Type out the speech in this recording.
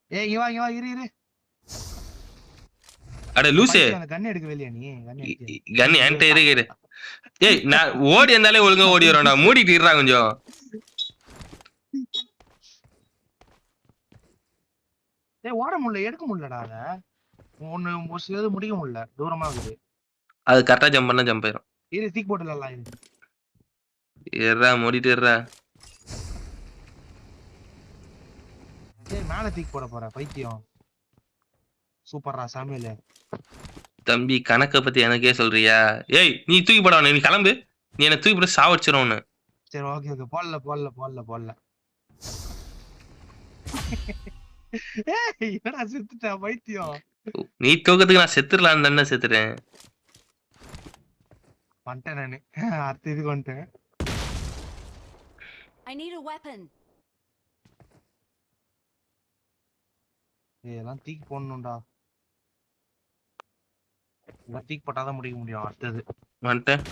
ஏய் இங்க வா இரு இரு. அட லூசு, அந்த கன் எடுக்கவே இல்லையா நீ? கன் என்கிட்ட இருக்கு. ஏய் நான் ஓடி இருந்தாலே ஒழுங்கா ஓடி வரேன்டா, மூடிட்டு இருடா கொஞ்சம். ஏய் ஓட முடியல, எடுக்க முடியலடா அத. ஒன்னு சிலது முடிக்க முடியல, தூரமா இருக்குது. அது கரெக்டா ஜம்ப் பண்ணா ஜம்ப் ஆயிரும். இரு தீக் போட்டுலாம் இரு. ஏறா மூடிட்டு ஏறா. ஏய் மேல தீக் போட போற பைத்தியம். சூப்பர்ரா சாமியல. தம்பி கணக்க பத்தி எனக்கே சொல்றியா? ஏய் நீ தூக்கி போட, நீ கிளம்பு. நீ என்ன தூக்கி போட சாவடிச்சிரும். சரி ஓகே ஓகே, போடல. ஏய் என்னடா செத்துட்டா பைத்தியம். நீ தூக்கத்துக்கு நான் செத்துடலான்னு தானே செத்துறேன். வந்துட்டேன் நானு. அடுத்து இதுக்கு வந்துட்டேன். I need a weapon. இதெல்லாம் தீக்கு போடணும்டா. தீக்கு போட்டாதான் முடிக்க முடியும் அடுத்தது. வந்துட்டேன்.